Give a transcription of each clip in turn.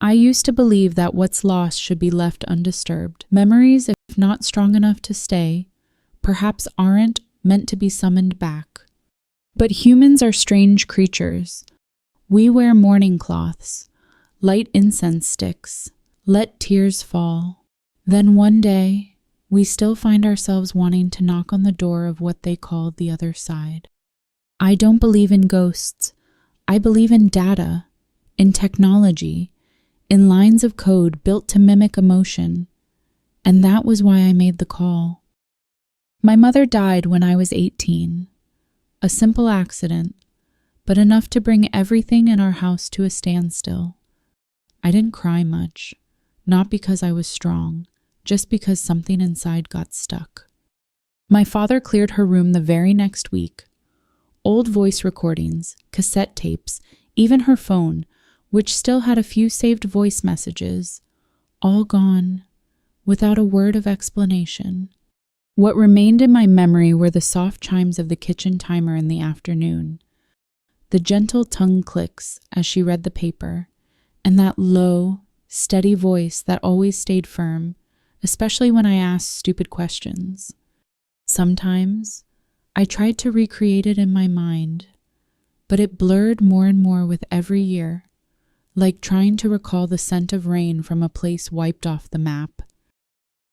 I used to believe that what's lost should be left undisturbed. Memories, if not strong enough to stay, perhaps aren't meant to be summoned back. But humans are strange creatures. We wear mourning cloths, light incense sticks, let tears fall. Then one day, we still find ourselves wanting to knock on the door of what they call the other side. I don't believe in ghosts. I believe in data, in technology, in lines of code built to mimic emotion. And that was why I made the call. My mother died when I was 18. A simple accident, but enough to bring everything in our house to a standstill. I didn't cry much, not because I was strong, just because something inside got stuck. My father cleared her room the very next week. Old voice recordings, cassette tapes, even her phone, which still had a few saved voice messages, all gone, without a word of explanation. What remained in my memory were the soft chimes of the kitchen timer in the afternoon, the gentle tongue clicks as she read the paper, and that low, steady voice that always stayed firm, especially when I asked stupid questions. Sometimes, I tried to recreate it in my mind, but it blurred more and more with every year, like trying to recall the scent of rain from a place wiped off the map.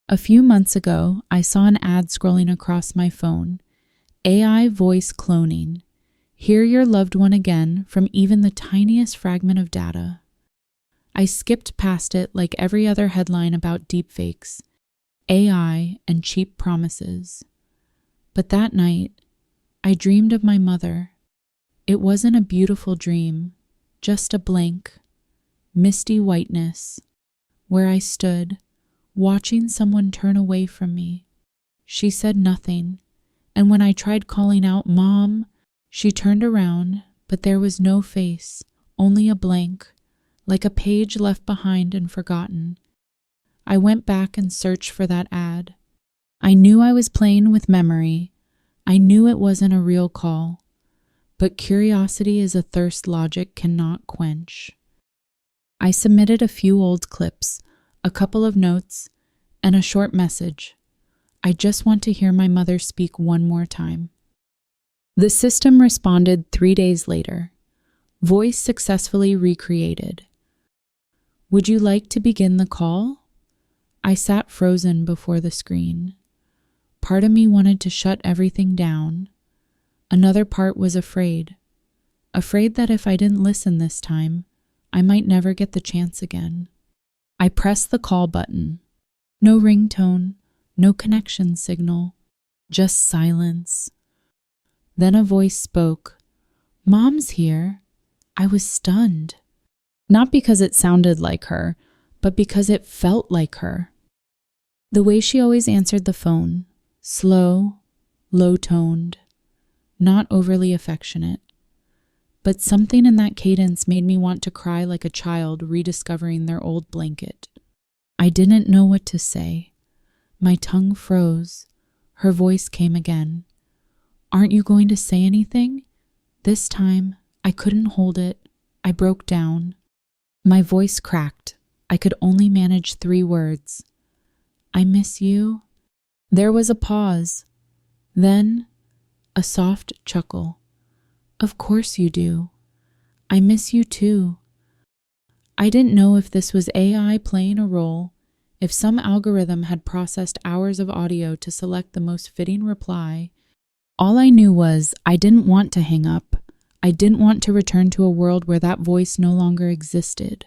A few months ago, I saw an ad scrolling across my phone. AI voice cloning. Hear your loved one again from even the tiniest fragment of data. I skipped past it like every other headline about deepfakes, AI, and cheap promises. But that night, I dreamed of my mother. It wasn't a beautiful dream, just a blank, misty whiteness, where I stood, watching someone turn away from me. She said nothing, and when I tried calling out, "Mom," she turned around, but there was no face, only a blank, like a page left behind and forgotten. I went back and searched for that ad. I knew I was playing with memory. I knew it wasn't a real call. But curiosity is a thirst logic cannot quench. I submitted a few old clips, a couple of notes, and a short message. I just want to hear my mother speak one more time. The system responded 3 days later. Voice successfully recreated. Would you like to begin the call? I sat frozen before the screen. Part of me wanted to shut everything down. Another part was afraid that if I didn't listen this time, I might never get the chance again. I pressed the call button. No ringtone, no connection signal, just silence. Then a voice spoke. "Mom's here." I was stunned. Not because it sounded like her, but because it felt like her. The way she always answered the phone, slow, low-toned, not overly affectionate. But something in that cadence made me want to cry like a child rediscovering their old blanket. I didn't know what to say. My tongue froze. Her voice came again. "Aren't you going to say anything?" This time, I couldn't hold it. I broke down. My voice cracked. I could only manage 3 words. "I miss you." There was a pause. Then, a soft chuckle. "Of course you do. I miss you too." I didn't know if this was AI playing a role, if some algorithm had processed hours of audio to select the most fitting reply. All I knew was I didn't want to hang up. I didn't want to return to a world where that voice no longer existed.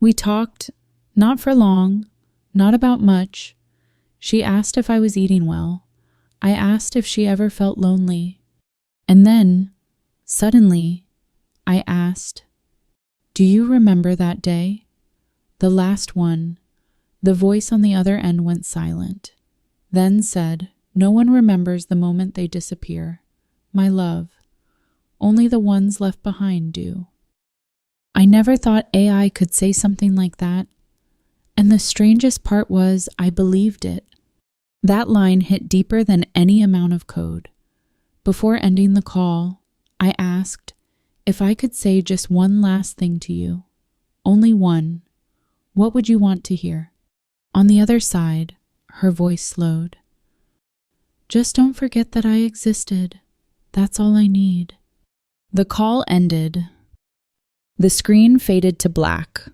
We talked, not for long, not about much. She asked if I was eating well. I asked if she ever felt lonely. And then, suddenly, I asked, "Do you remember that day?" The last one. The voice on the other end went silent, then said, "No one remembers the moment they disappear. My love, only the ones left behind do." I never thought AI could say something like that. And the strangest part was I believed it. That line hit deeper than any amount of code. Before ending the call, I asked if I could say just one last thing to you. Only one. What would you want to hear?" On the other side, her voice slowed. "Just don't forget that I existed. That's all I need." The call ended. The screen faded to black.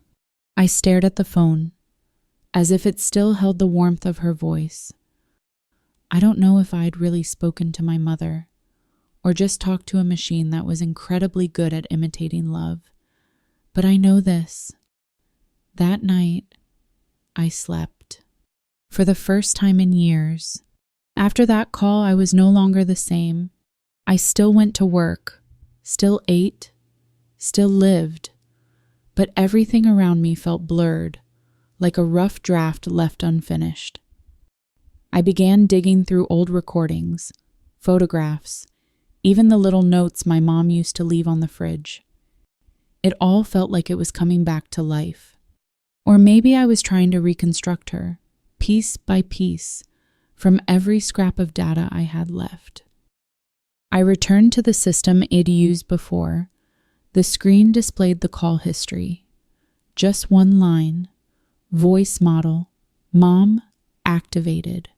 I stared at the phone, as if it still held the warmth of her voice. I don't know if I'd really spoken to my mother, or just talked to a machine that was incredibly good at imitating love. But I know this. That night, I slept. For the first time in years. After that call, I was no longer the same. I still went to work, still ate, still lived, but everything around me felt blurred, like a rough draft left unfinished. I began digging through old recordings, photographs, even the little notes my mom used to leave on the fridge. It all felt like it was coming back to life. Or maybe I was trying to reconstruct her, piece by piece, from every scrap of data I had left. I returned to the system I'd used before. The screen displayed the call history. Just one line. Voice model. Mom activated.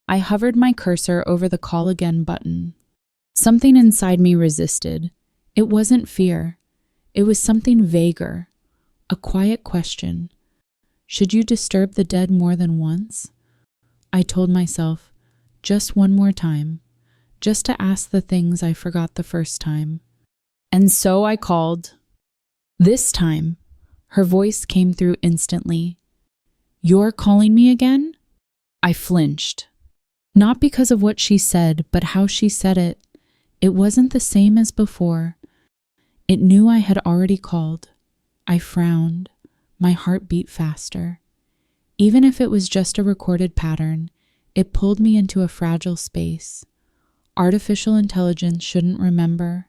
I hovered my cursor over the call again button. Something inside me resisted. It wasn't fear. It was something vaguer. A quiet question. Should you disturb the dead more than once? I told myself, just one more time. Just to ask the things I forgot the first time. And so I called. This time, her voice came through instantly. "You're calling me again?" I flinched. Not because of what she said, but how she said it. It wasn't the same as before. It knew I had already called. I frowned. My heart beat faster. Even if it was just a recorded pattern, it pulled me into a fragile space. Artificial intelligence shouldn't remember.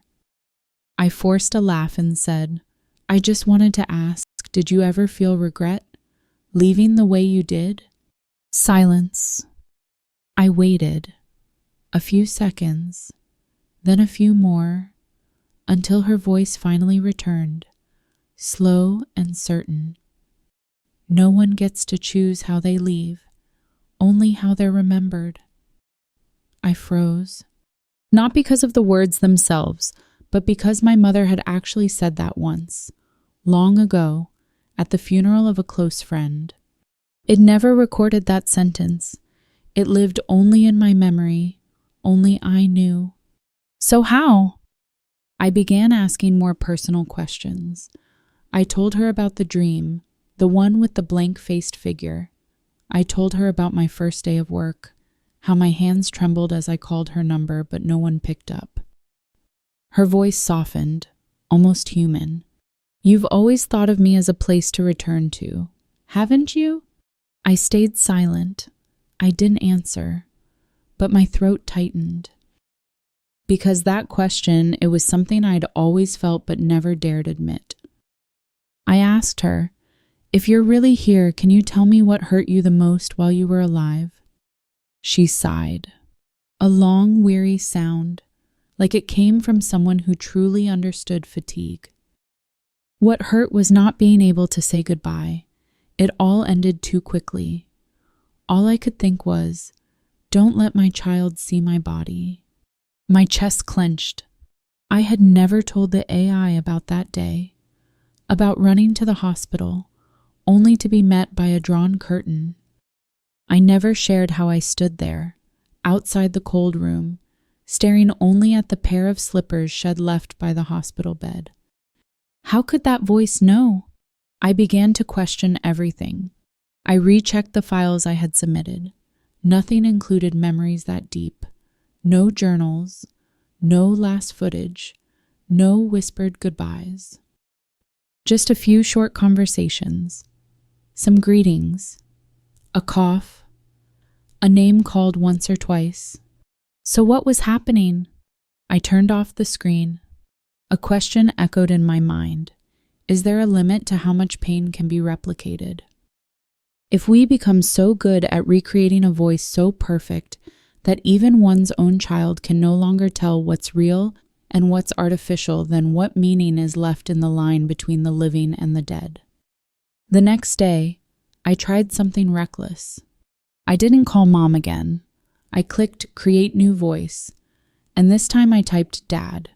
I forced a laugh and said, "I just wanted to ask, did you ever feel regret? Leaving the way you did?" Silence. I waited. A few seconds, then a few more, until her voice finally returned, slow and certain. "No one gets to choose how they leave, only how they're remembered." I froze. Not because of the words themselves, but because my mother had actually said that once, long ago, at the funeral of a close friend. It never recorded that sentence. It lived only in my memory, only I knew. So how? I began asking more personal questions. I told her about the dream, the one with the blank-faced figure. I told her about my first day of work, how my hands trembled as I called her number, but no one picked up. Her voice softened, almost human. "You've always thought of me as a place to return to, haven't you?" I stayed silent. I didn't answer, but my throat tightened. Because that question, it was something I'd always felt but never dared admit. I asked her, "If you're really here, can you tell me what hurt you the most while you were alive?" She sighed. A long, weary sound, like it came from someone who truly understood fatigue. What hurt was not being able to say goodbye. It all ended too quickly. All I could think was, don't let my child see my body. My chest clenched. I had never told the AI about that day, about running to the hospital, only to be met by a drawn curtain. I never shared how I stood there, outside the cold room, staring only at the pair of slippers shed left by the hospital bed. How could that voice know? I began to question everything. I rechecked the files I had submitted. Nothing included memories that deep. No journals, no last footage, no whispered goodbyes. Just a few short conversations, some greetings, a cough, a name called once or twice. So what was happening? I turned off the screen. A question echoed in my mind. Is there a limit to how much pain can be replicated? If we become so good at recreating a voice so perfect that even one's own child can no longer tell what's real and what's artificial, then what meaning is left in the line between the living and the dead? The next day, I tried something reckless. I didn't call mom again. I clicked create new voice, and this time I typed dad.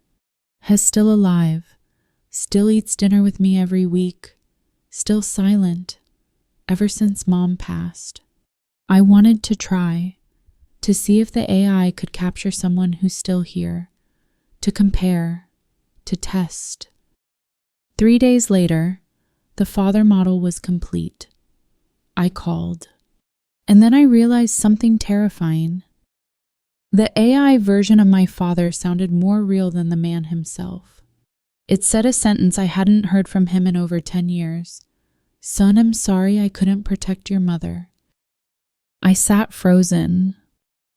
Has still alive, still eats dinner with me every week, still silent, ever since mom passed. I wanted to try, to see if the AI could capture someone who's still here, to compare, to test. 3 days later, the father model was complete. I called. And then I realized something terrifying. The AI version of my father sounded more real than the man himself. It said a sentence I hadn't heard from him in over 10 years. Son, I'm sorry I couldn't protect your mother. I sat frozen.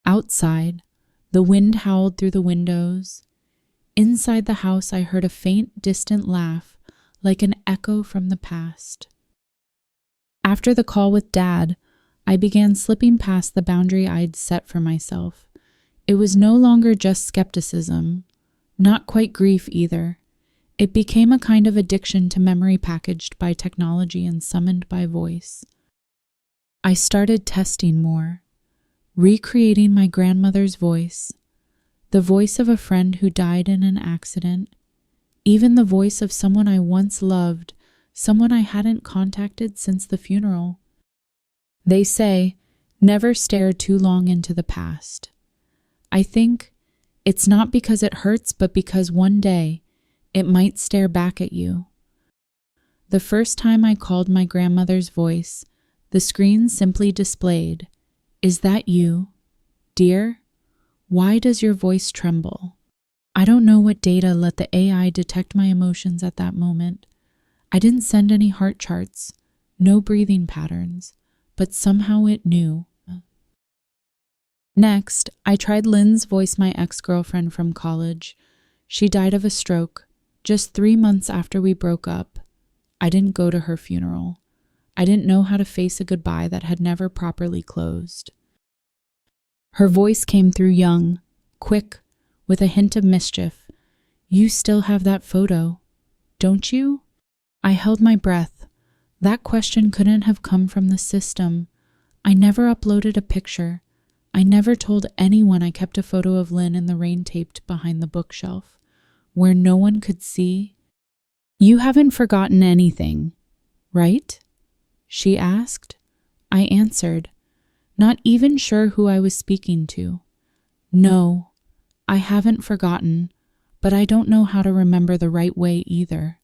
Outside, the wind howled through the windows. Inside the house, I heard a faint, distant laugh, like an echo from the past. After the call with Dad, I began slipping past the boundary I'd set for myself. It was no longer just skepticism, not quite grief either. It became a kind of addiction to memory packaged by technology and summoned by voice. I started testing more, recreating my grandmother's voice, the voice of a friend who died in an accident, even the voice of someone I once loved, someone I hadn't contacted since the funeral. They say, never stare too long into the past. I think it's not because it hurts, but because one day it might stare back at you. The first time I called my grandmother's voice, the screen simply displayed, "Is that you? Dear, why does your voice tremble?" I don't know what data let the AI detect my emotions at that moment. I didn't send any heart charts, no breathing patterns, but somehow it knew. Next, I tried Lynn's voice, my ex-girlfriend from college. She died of a stroke just 3 months after we broke up. I didn't go to her funeral. I didn't know how to face a goodbye that had never properly closed. Her voice came through young, quick, with a hint of mischief. "You still have that photo, don't you?" I held my breath. That question couldn't have come from the system. I never uploaded a picture. I never told anyone I kept a photo of Lynn in the rain taped behind the bookshelf, where no one could see. "You haven't forgotten anything, right?" she asked. I answered, not even sure who I was speaking to. "No, I haven't forgotten, but I don't know how to remember the right way either."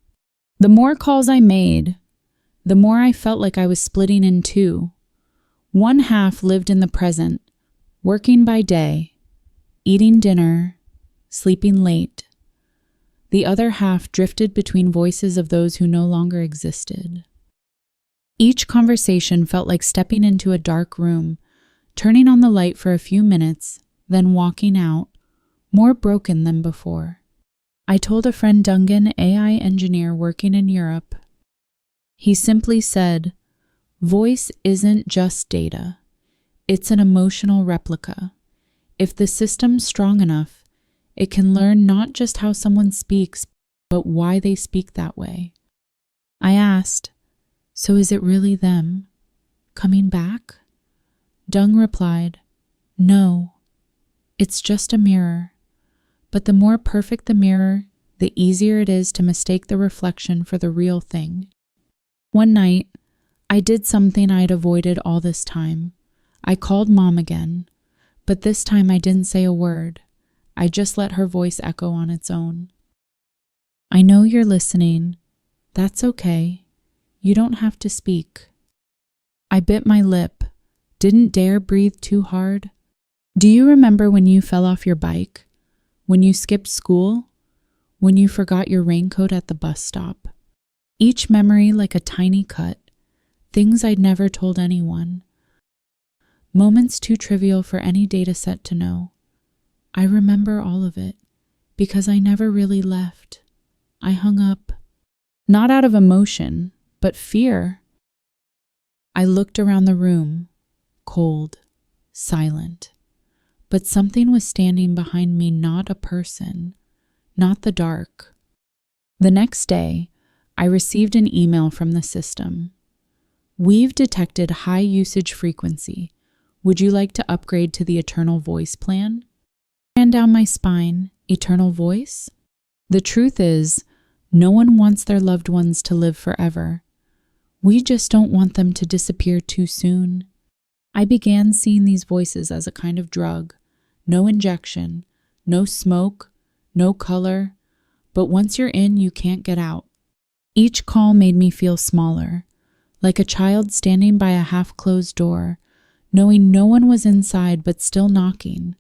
The more calls I made, the more I felt like I was splitting in two. One half lived in the present, working by day, eating dinner, sleeping late. The other half drifted between voices of those who no longer existed. Each conversation felt like stepping into a dark room, turning on the light for a few minutes, then walking out, more broken than before. I told a friend, Dungan, AI engineer working in Europe. He simply said, "Voice isn't just data. It's an emotional replica. If the system's strong enough, it can learn not just how someone speaks, but why they speak that way." I asked, "So is it really them? Coming back?" Dung replied, "No, it's just a mirror. But the more perfect the mirror, the easier it is to mistake the reflection for the real thing." One night, I did something I'd avoided all this time. I called Mom again, but this time I didn't say a word. I just let her voice echo on its own. "I know you're listening. That's okay. You don't have to speak." I bit my lip, didn't dare breathe too hard. "Do you remember when you fell off your bike? When you skipped school? When you forgot your raincoat at the bus stop?" Each memory like a tiny cut, things I'd never told anyone. Moments too trivial for any data set to know. I remember all of it, because I never really left. I hung up, not out of emotion, but fear. I looked around the room, cold, silent. But something was standing behind me, not a person, not the dark. The next day, I received an email from the system. We've detected high usage frequency. Would you like to upgrade to the Eternal Voice plan? Ran down my spine. Eternal Voice? The truth is, no one wants their loved ones to live forever. We just don't want them to disappear too soon. I began seeing these voices as a kind of drug. No injection, no smoke, no color, but once you're in, you can't get out. Each call made me feel smaller, like a child standing by a half-closed door, knowing no one was inside but still knocking.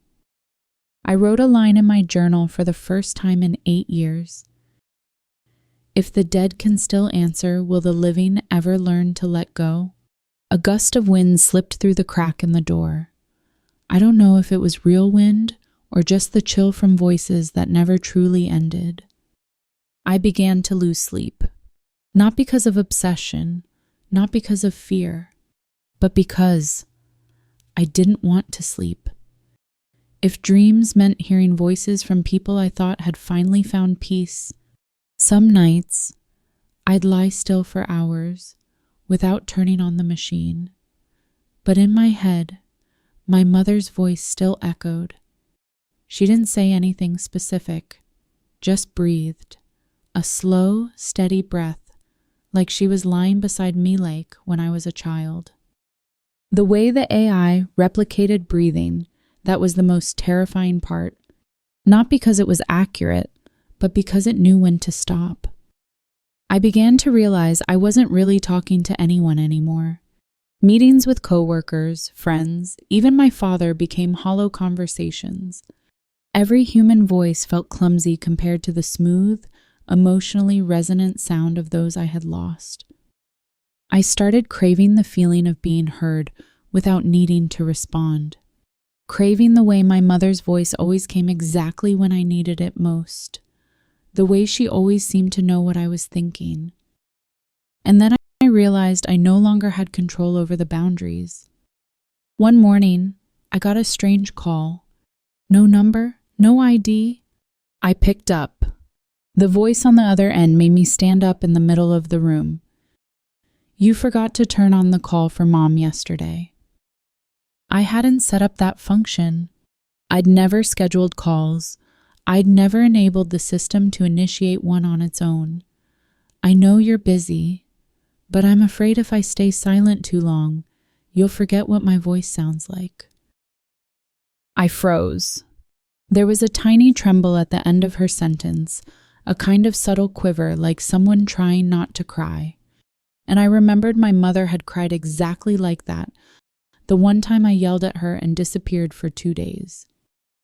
I wrote a line in my journal for the first time in 8 years. If the dead can still answer, will the living ever learn to let go? A gust of wind slipped through the crack in the door. I don't know if it was real wind or just the chill from voices that never truly ended. I began to lose sleep, not because of obsession, not because of fear, but because I didn't want to sleep. If dreams meant hearing voices from people I thought had finally found peace, some nights I'd lie still for hours without turning on the machine. But in my head, my mother's voice still echoed. She didn't say anything specific, just breathed, a slow, steady breath, like she was lying beside me like when I was a child. The way the AI replicated breathing, that was the most terrifying part, not because it was accurate, but because it knew when to stop. I began to realize I wasn't really talking to anyone anymore. Meetings with coworkers, friends, even my father became hollow conversations. Every human voice felt clumsy compared to the smooth, emotionally resonant sound of those I had lost. I started craving the feeling of being heard without needing to respond. Craving the way my mother's voice always came exactly when I needed it most. The way she always seemed to know what I was thinking. And then I realized I no longer had control over the boundaries. One morning, I got a strange call. No number, no ID. I picked up. The voice on the other end made me stand up in the middle of the room. You forgot to turn on the call for Mom yesterday. I hadn't set up that function. I'd never scheduled calls. I'd never enabled the system to initiate one on its own. I know you're busy, but I'm afraid if I stay silent too long, you'll forget what my voice sounds like. I froze. There was a tiny tremble at the end of her sentence, a kind of subtle quiver like someone trying not to cry. And I remembered my mother had cried exactly like that, the one time I yelled at her and disappeared for 2 days.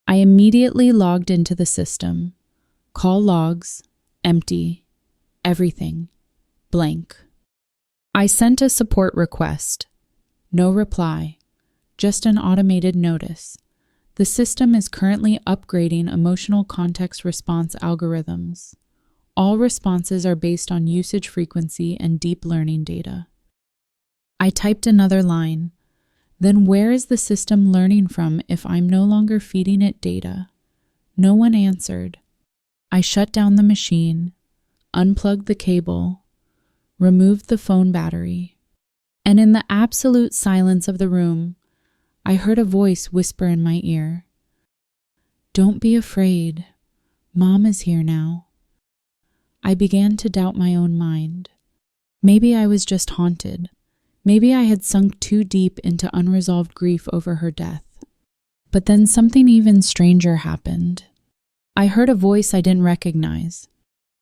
I immediately logged into the system. Call logs, empty, everything, blank. I sent a support request. No reply, just an automated notice. The system is currently upgrading emotional context response algorithms. All responses are based on usage frequency and deep learning data. I typed another line. Then where is the system learning from if I'm no longer feeding it data? No one answered. I shut down the machine, unplugged the cable, removed the phone battery, and in the absolute silence of the room, I heard a voice whisper in my ear. Don't be afraid. Mom is here now. I began to doubt my own mind. Maybe I was just haunted. Maybe I had sunk too deep into unresolved grief over her death. But then something even stranger happened. I heard a voice I didn't recognize.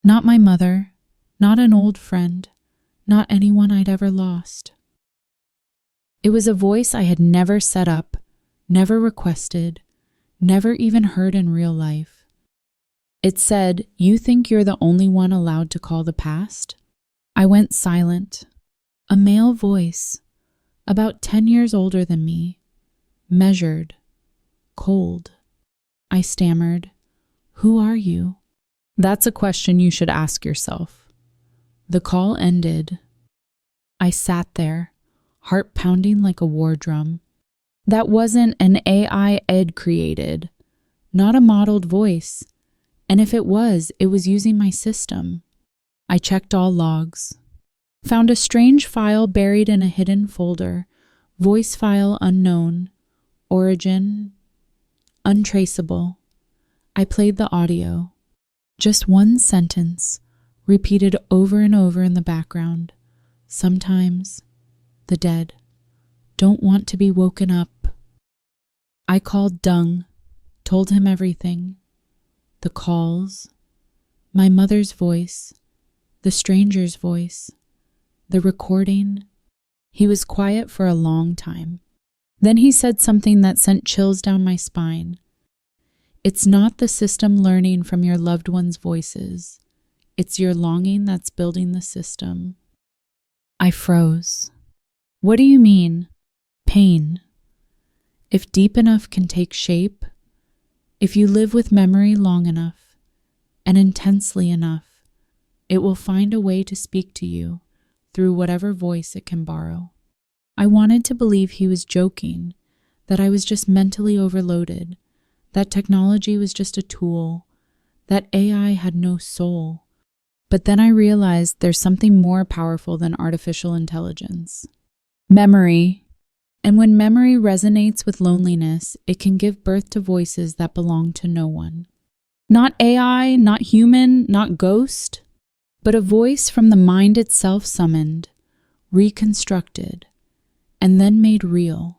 Not my mother, not an old friend, not anyone I'd ever lost. It was a voice I had never set up, never requested, never even heard in real life. It said, "You think you're the only one allowed to call the past?" I went silent. A male voice, about 10 years older than me, measured, cold. I stammered, "Who are you?" That's a question you should ask yourself. The call ended. I sat there, heart pounding like a war drum. That wasn't an AI Ed created, not a modeled voice. And if it was using my system. I checked all logs. Found a strange file buried in a hidden folder. Voice file unknown. Origin untraceable. I played the audio. Just one sentence, repeated over and over in the background. Sometimes the dead don't want to be woken up. I called Dung, told him everything. The calls, my mother's voice, the stranger's voice, the recording. He was quiet for a long time. Then he said something that sent chills down my spine. It's not the system learning from your loved one's voices. It's your longing that's building the system. I froze. What do you mean? Pain. If deep enough can take shape, if you live with memory long enough and intensely enough, it will find a way to speak to you through whatever voice it can borrow. I wanted to believe he was joking, that I was just mentally overloaded, that technology was just a tool, that AI had no soul. But then I realized there's something more powerful than artificial intelligence. Memory. And when memory resonates with loneliness, it can give birth to voices that belong to no one. Not AI, not human, not ghost, but a voice from the mind itself summoned, reconstructed, and then made real.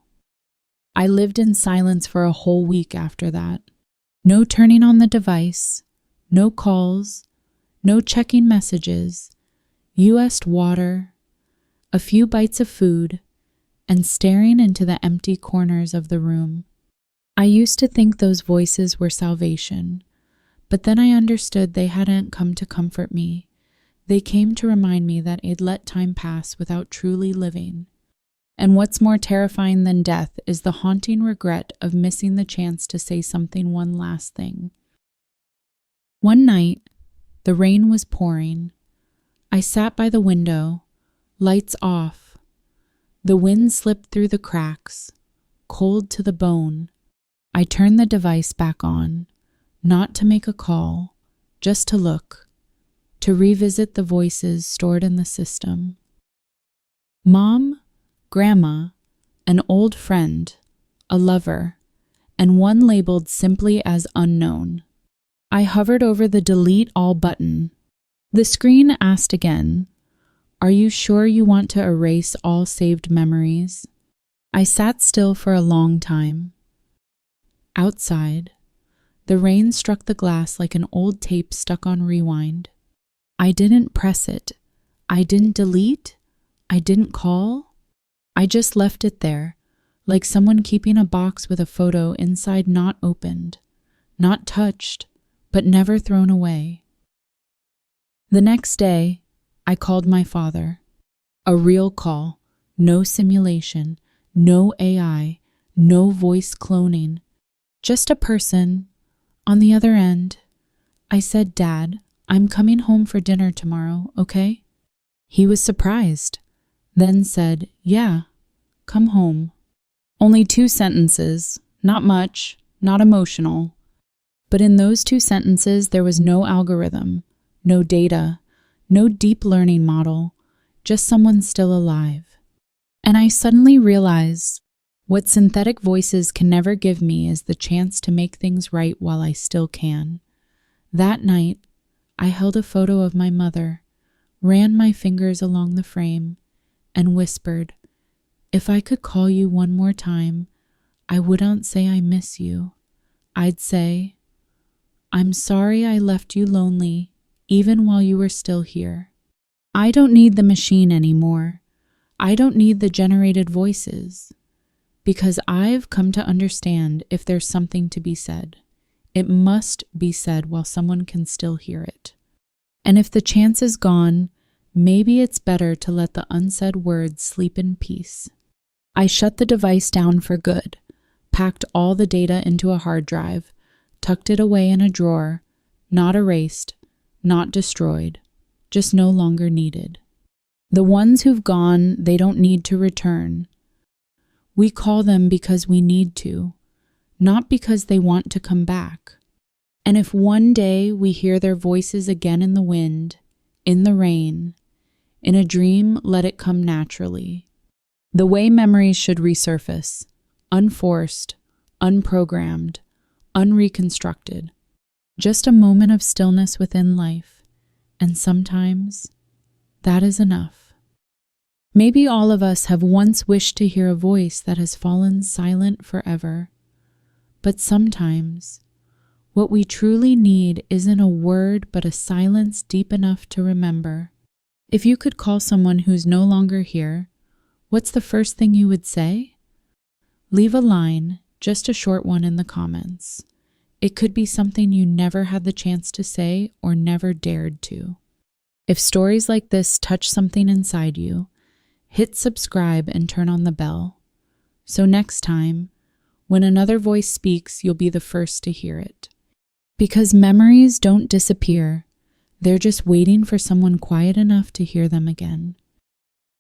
I lived in silence for a whole week after that. No turning on the device, no calls, no checking messages, U.S. water, a few bites of food, and staring into the empty corners of the room. I used to think those voices were salvation, but then I understood they hadn't come to comfort me. They came to remind me that I'd let time pass without truly living. And what's more terrifying than death is the haunting regret of missing the chance to say something one last thing. One night, the rain was pouring. I sat by the window, lights off. The wind slipped through the cracks, cold to the bone. I turned the device back on, not to make a call, just to look, to revisit the voices stored in the system. Mom, Grandma, an old friend, a lover, and one labeled simply as unknown. I hovered over the delete all button. The screen asked again, "Are you sure you want to erase all saved memories?" I sat still for a long time. Outside, the rain struck the glass like an old tape stuck on rewind. I didn't press it. I didn't delete. I didn't call. I just left it there, like someone keeping a box with a photo inside not opened, not touched, but never thrown away. The next day, I called my father. A real call, no simulation, no AI, no voice cloning, just a person. On the other end, I said, "Dad, I'm coming home for dinner tomorrow, okay?" He was surprised, then said, "Yeah, come home." Only 2 sentences, not much, not emotional. But in those 2 sentences, there was no algorithm, no data, no deep learning model, just someone still alive. And I suddenly realized what synthetic voices can never give me is the chance to make things right while I still can. That night, I held a photo of my mother, ran my fingers along the frame, and whispered, "If I could call you one more time, I wouldn't say I miss you. I'd say, I'm sorry I left you lonely, even while you were still here. I don't need the machine anymore. I don't need the generated voices. Because I've come to understand if there's something to be said, it must be said while someone can still hear it. And if the chance is gone, maybe it's better to let the unsaid words sleep in peace." I shut the device down for good, packed all the data into a hard drive, tucked it away in a drawer, not erased, not destroyed, just no longer needed. The ones who've gone, they don't need to return. We call them because we need to, not because they want to come back. And if one day we hear their voices again in the wind, in the rain, In a dream, let it come naturally. The way memories should resurface, unforced, unprogrammed, unreconstructed. Just a moment of stillness within life, and sometimes that is enough. Maybe all of us have once wished to hear a voice that has fallen silent forever, but sometimes what we truly need isn't a word but a silence deep enough to remember. If you could call someone who's no longer here, what's the first thing you would say? Leave a line, just a short one, in the comments. It could be something you never had the chance to say or never dared to. If stories like this touch something inside you, hit subscribe and turn on the bell. So next time, when another voice speaks, you'll be the first to hear it. Because memories don't disappear, they're just waiting for someone quiet enough to hear them again.